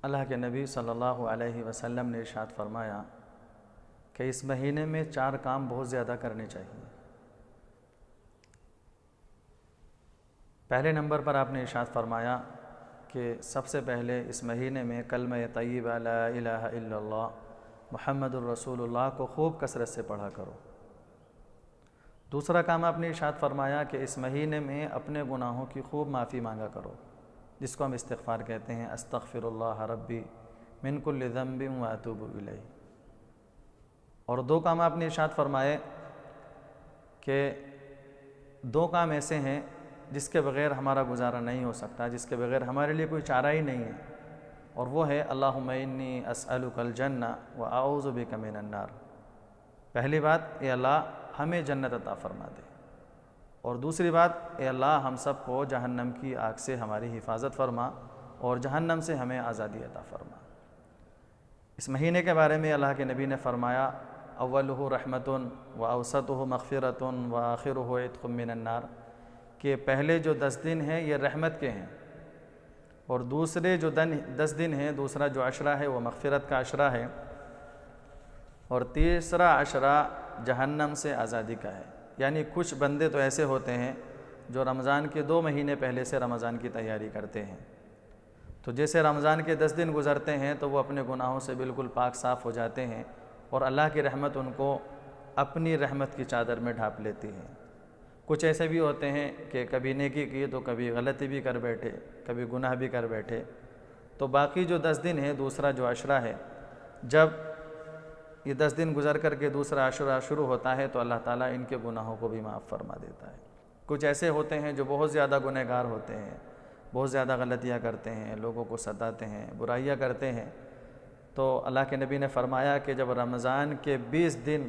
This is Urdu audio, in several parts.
اللہ کے نبی صلی اللہ علیہ وسلم نے ارشاد فرمایا کہ اس مہینے میں 4 کام بہت زیادہ کرنے چاہیے۔ پہلے نمبر پر آپ نے ارشاد فرمایا کہ سب سے پہلے اس مہینے میں کلمہ طیبہ لا الہ الا اللہ محمد الرسول اللہ کو خوب کثرت سے پڑھا کرو۔ دوسرا کام آپ نے ارشاد فرمایا کہ اس مہینے میں اپنے گناہوں کی خوب معافی مانگا کرو، جس کو ہم استغفار کہتے ہیں، استغفر اللہ ربی من کل ذنب واتوب الیہ۔ اور 2 کام آپ نے ارشاد فرمائے کہ 2 کام ایسے ہیں جس کے بغیر ہمارا گزارا نہیں ہو سکتا، جس کے بغیر ہمارے لیے کوئی چارہ ہی نہیں ہے، اور وہ ہے اللہم انی اسألک الجنہ واعوذ بک من النار۔ پہلی بات، اے اللہ ہمیں جنت عطا فرما دے، اور دوسری بات، اے اللہ ہم سب کو جہنم کی آگ سے ہماری حفاظت فرما اور جہنم سے ہمیں آزادی عطا فرما۔ اس مہینے کے بارے میں اللہ کے نبی نے فرمایا، اولہ رحمت واوسطہ مغفرۃ وآخرہ عتق من النار، کہ پہلے جو 10 دن ہیں یہ رحمت کے ہیں، اور دوسرے جو 10 دن ہیں، دوسرا جو عشرہ ہے وہ مغفرت کا عشرہ ہے، اور تیسرا عشرہ جہنم سے آزادی کا ہے۔ یعنی کچھ بندے تو ایسے ہوتے ہیں جو رمضان کے 2 مہینے پہلے سے رمضان کی تیاری کرتے ہیں، تو جیسے رمضان کے 10 دن گزرتے ہیں تو وہ اپنے گناہوں سے بالکل پاک صاف ہو جاتے ہیں، اور اللہ کی رحمت ان کو اپنی رحمت کی چادر میں ڈھانپ لیتی ہے۔ کچھ ایسے بھی ہوتے ہیں کہ کبھی نیکی کی تو کبھی غلطی بھی کر بیٹھے، کبھی گناہ بھی کر بیٹھے، تو باقی جو 10 دن ہے، دوسرا جو عشرہ ہے، جب یہ 10 دن گزر کر کے دوسرا عشرہ شروع ہوتا ہے تو اللہ تعالیٰ ان کے گناہوں کو بھی معاف فرما دیتا ہے۔ کچھ ایسے ہوتے ہیں جو بہت زیادہ گنہگار ہوتے ہیں، بہت زیادہ غلطیاں کرتے ہیں، لوگوں کو ستاتے ہیں، برائیاں کرتے ہیں، تو اللہ کے نبی نے فرمایا کہ جب رمضان کے 20 دن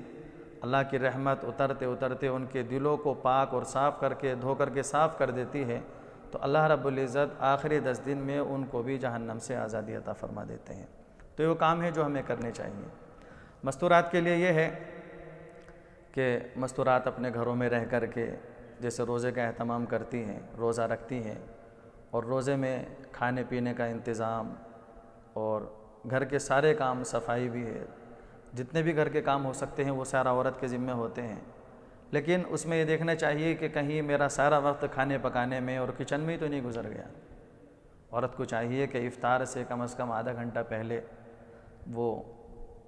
اللہ کی رحمت اترتے اترتے ان کے دلوں کو پاک اور صاف کر کے دھو کر کے صاف کر دیتی ہے، تو اللہ رب العزت آخری 10 دن میں ان کو بھی جہنم سے آزادی عطا فرما دیتے ہیں۔ تو یہ وہ کام ہے جو ہمیں کرنے چاہیے۔ مستورات کے لیے یہ ہے کہ مستورات اپنے گھروں میں رہ کر کے جیسے روزے کا اہتمام کرتی ہیں، روزہ رکھتی ہیں، اور روزے میں کھانے پینے کا انتظام اور گھر کے سارے کام، صفائی بھی ہے، جتنے بھی گھر کے کام ہو سکتے ہیں وہ سارا عورت کے ذمہ ہوتے ہیں، لیکن اس میں یہ دیکھنا چاہیے کہ کہیں میرا سارا وقت کھانے پکانے میں اور کچن میں ہی تو نہیں گزر گیا۔ عورت کو چاہیے کہ افطار سے کم از کم آدھا گھنٹہ پہلے وہ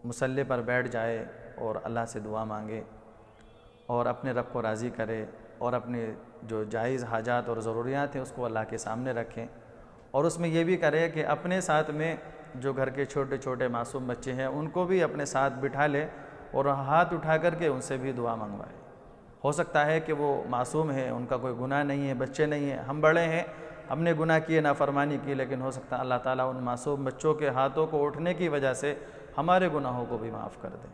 مصلی پر بیٹھ جائے اور اللہ سے دعا مانگے اور اپنے رب کو راضی کرے، اور اپنے جو جائز حاجات اور ضروریات ہیں اس کو اللہ کے سامنے رکھیں، اور اس میں یہ بھی کرے کہ اپنے ساتھ میں جو گھر کے چھوٹے چھوٹے معصوم بچے ہیں ان کو بھی اپنے ساتھ بٹھا لے اور ہاتھ اٹھا کر کے ان سے بھی دعا منگوائے۔ ہو سکتا ہے کہ وہ معصوم ہیں، ان کا کوئی گناہ نہیں ہے، بچے نہیں ہیں، ہم بڑے ہیں، ہم نے گناہ کیے، نافرمانی کی، لیکن ہو سکتا ہے اللہ تعالیٰ ان معصوم بچوں کے ہاتھوں کو اٹھنے کی وجہ سے ہمارے گناہوں کو بھی معاف کر دے۔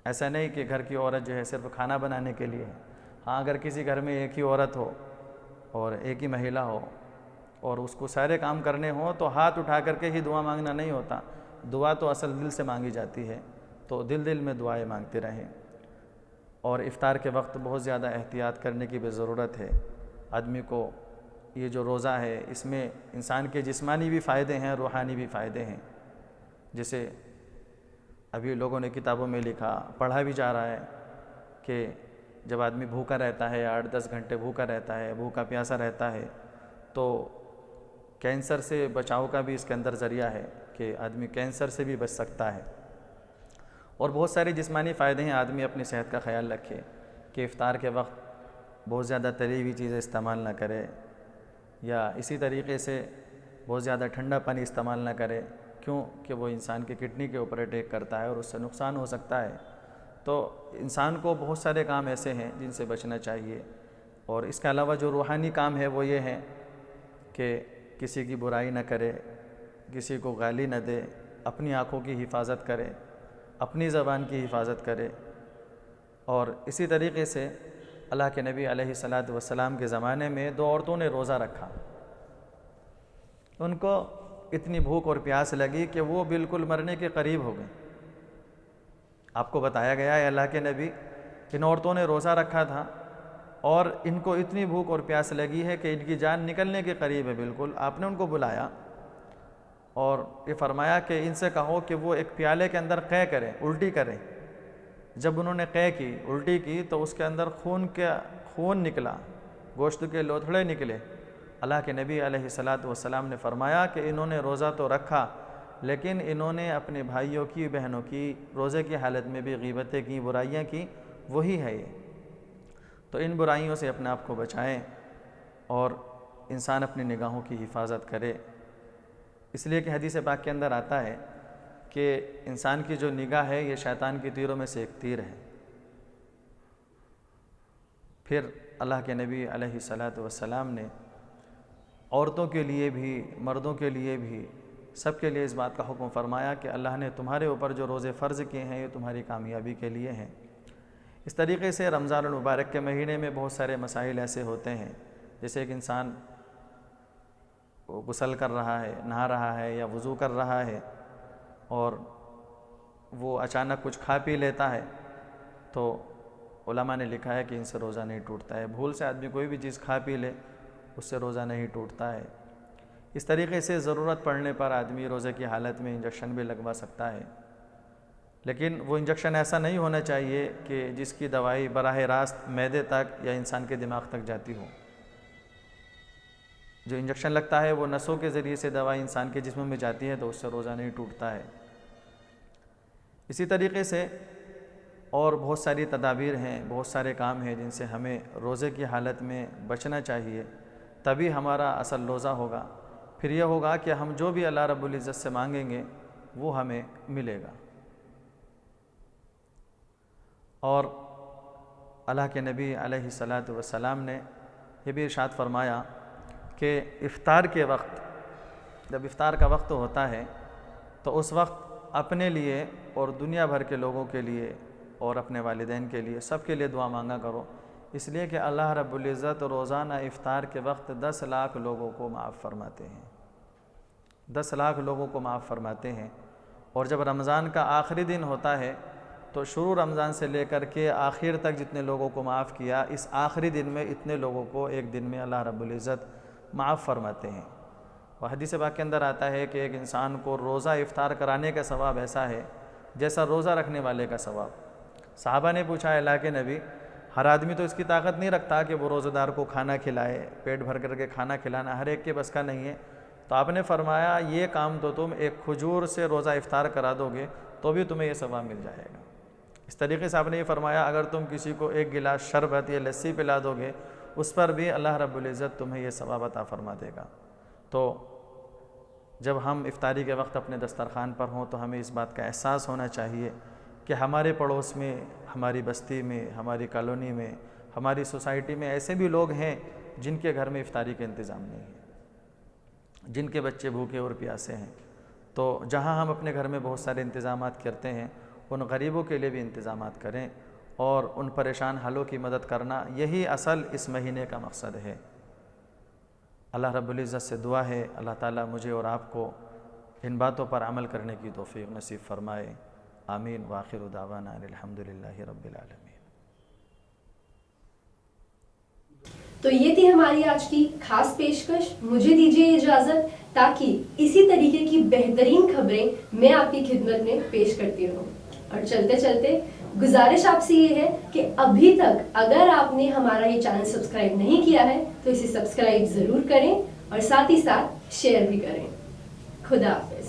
ایسا نہیں کہ گھر کی عورت جو ہے صرف کھانا بنانے کے لیے ہے۔ ہاں، اگر کسی گھر میں ایک ہی عورت ہو اور ایک ہی مہیلا ہو اور اس کو سارے کام کرنے ہوں تو ہاتھ اٹھا کر کے ہی دعا مانگنا نہیں ہوتا، دعا تو اصل دل سے مانگی جاتی ہے، تو دل میں دعائیں مانگتے رہیں۔ اور افطار کے وقت بہت زیادہ احتیاط کرنے کی بھی ضرورت ہے۔ آدمی کو یہ جو روزہ ہے اس میں انسان کے جسمانی بھی فائدے ہیں، روحانی بھی فائدے ہیں، جیسے ابھی لوگوں نے کتابوں میں لکھا، پڑھا بھی جا رہا ہے کہ جب آدمی بھوکا رہتا ہے، 8-10 گھنٹے بھوکا رہتا ہے، بھوکا پیاسا رہتا ہے، تو کینسر سے بچاؤ کا بھی اس کے اندر ذریعہ ہے کہ آدمی کینسر سے بھی بچ سکتا ہے۔ اور بہت سارے جسمانی فائدے ہیں، آدمی اپنی صحت کا خیال رکھے کہ افطار کے وقت بہت زیادہ تلی ہوئی چیزیں استعمال نہ کرے، یا اسی طریقے سے بہت زیادہ ٹھنڈا پانی استعمال نہ کرے، کیوں کہ وہ انسان کی کڈنی کے اوپر اٹیک کرتا ہے اور اس سے نقصان ہو سکتا ہے۔ تو انسان کو بہت سارے کام ایسے ہیں جن سے بچنا چاہیے۔ اور اس کے علاوہ جو روحانی کام ہے وہ یہ ہے کہ کسی کی برائی نہ کرے، کسی کو گالی نہ دے، اپنی آنکھوں کی حفاظت کرے، اپنی زبان کی حفاظت کرے۔ اور اسی طریقے سے اللہ کے نبی علیہ الصلاۃ والسلام کے زمانے میں 2 عورتوں نے روزہ رکھا، ان کو اتنی بھوک اور پیاس لگی کہ وہ بالکل مرنے کے قریب ہو گئے۔ آپ کو بتایا گیا ہے اللہ کے نبی، ان عورتوں نے روزہ رکھا تھا اور ان کو اتنی بھوک اور پیاس لگی ہے کہ ان کی جان نکلنے کے قریب ہے بالکل۔ آپ نے ان کو بلایا اور یہ فرمایا کہ ان سے کہو کہ وہ ایک پیالے کے اندر قے کریں، الٹی کریں۔ جب انہوں نے قے کی، الٹی کی، تو اس کے اندر خون نکلا، گوشت کے لوتھڑے نکلے۔ اللہ کے نبی علیہ السلام نے فرمایا کہ انہوں نے روزہ تو رکھا، لیکن انہوں نے اپنے بھائیوں کی، بہنوں کی روزے کی حالت میں بھی غیبتیں کی، برائیاں کی، وہی ہے یہ۔ تو ان برائیوں سے اپنے آپ کو بچائیں اور انسان اپنی نگاہوں کی حفاظت کرے، اس لیے کہ حدیث پاک کے اندر آتا ہے کہ انسان کی جو نگاہ ہے یہ شیطان کی تیروں میں سے ایک تیر ہے۔ پھر اللہ کے نبی علیہ السلام نے عورتوں کے لیے بھی، مردوں کے لیے بھی، سب کے لیے اس بات کا حکم فرمایا کہ اللہ نے تمہارے اوپر جو روزے فرض کیے ہیں یہ تمہاری کامیابی کے لیے ہیں۔ اس طریقے سے رمضان المبارک کے مہینے میں بہت سارے مسائل ایسے ہوتے ہیں، جیسے ایک انسان غسل کر رہا ہے، نہا رہا ہے یا وضو کر رہا ہے اور وہ اچانک کچھ کھا پی لیتا ہے، تو علماء نے لکھا ہے کہ ان سے روزہ نہیں ٹوٹتا ہے۔ بھول سے آدمی کوئی بھی چیز کھا پی لے، اس سے روزہ نہیں ٹوٹتا ہے۔ اس طریقے سے ضرورت پڑنے پر آدمی روزے کی حالت میں انجیکشن بھی لگوا سکتا ہے، لیکن وہ انجیکشن ایسا نہیں ہونا چاہیے کہ جس کی دوائی براہ راست معدے تک یا انسان کے دماغ تک جاتی ہو۔ جو انجیکشن لگتا ہے وہ نسوں کے ذریعے سے دوائی انسان کے جسم میں جاتی ہے، تو اس سے روزہ نہیں ٹوٹتا ہے۔ اسی طریقے سے اور بہت ساری تدابیر ہیں، بہت سارے کام ہیں جن سے ہمیں روزے کی حالت میں بچنا چاہیے، تبھی ہمارا اصل روزہ ہوگا۔ پھر یہ ہوگا کہ ہم جو بھی اللہ رب العزت سے مانگیں گے وہ ہمیں ملے گا۔ اور اللہ کے نبی علیہ السلام نے یہ بھی ارشاد فرمایا کہ افطار کے وقت، جب افطار کا وقت ہوتا ہے تو اس وقت اپنے لیے اور دنیا بھر کے لوگوں کے لیے اور اپنے والدین کے لیے، سب کے لیے دعا مانگا کرو، اس لیے کہ اللہ رب العزت روزانہ افطار کے وقت 10 لاکھ لوگوں کو معاف فرماتے ہیں، 10 لاکھ لوگوں کو معاف فرماتے ہیں۔ اور جب رمضان کا آخری دن ہوتا ہے تو شروع رمضان سے لے کر کے آخر تک جتنے لوگوں کو معاف کیا، اس آخری دن میں اتنے لوگوں کو ایک دن میں اللہ رب العزت معاف فرماتے ہیں۔ اور حدیث پاک کے اندر آتا ہے کہ ایک انسان کو روزہ افطار کرانے کا ثواب ایسا ہے جیسا روزہ رکھنے والے کا ثواب۔ صحابہ نے پوچھا اللہ کے نبی، ہر آدمی تو اس کی طاقت نہیں رکھتا کہ وہ روزہ دار کو کھانا کھلائے، پیٹ بھر کر کے کھانا کھلانا ہر ایک کے بس کا نہیں ہے، تو آپ نے فرمایا یہ کام تو تم ایک کھجور سے روزہ افطار کرا دو گے تو بھی تمہیں یہ ثواب مل جائے گا۔ اس طریقے سے آپ نے یہ فرمایا اگر تم کسی کو ایک گلاس شربت یا لسی پلا دو گے اس پر بھی اللہ رب العزت تمہیں یہ ثواب عطا فرما دے گا۔ تو جب ہم افطاری کے وقت اپنے دسترخوان پر ہوں تو ہمیں اس بات کا احساس ہونا چاہیے کہ ہمارے پڑوس میں، ہماری بستی میں، ہماری کالونی میں، ہماری سوسائٹی میں ایسے بھی لوگ ہیں جن کے گھر میں افطاری کا انتظام نہیں ہے، جن کے بچے بھوکے اور پیاسے ہیں۔ تو جہاں ہم اپنے گھر میں بہت سارے انتظامات کرتے ہیں، ان غریبوں کے لیے بھی انتظامات کریں اور ان پریشان حالوں کی مدد کرنا، یہی اصل اس مہینے کا مقصد ہے۔ اللہ رب العزت سے دعا ہے اللہ تعالیٰ مجھے اور آپ کو ان باتوں پر عمل کرنے کی توفیق نصیب فرمائے۔ آمین۔ وآخر دعوانا الحمدللہ رب العالمین۔ تو یہ تھی ہماری آج کی خاص پیشکش۔ مجھے دیجیے اجازت تاکہ اسی طریقے کی بہترین خبریں میں آپ کی خدمت میں پیش کرتی رہوں۔ اور چلتے چلتے گزارش آپ سے یہ ہے کہ ابھی تک اگر آپ نے ہمارا یہ چینل سبسکرائب نہیں کیا ہے تو اسے سبسکرائب ضرور کریں اور ساتھ ہی ساتھ شیئر بھی کریں۔ خدا حافظ۔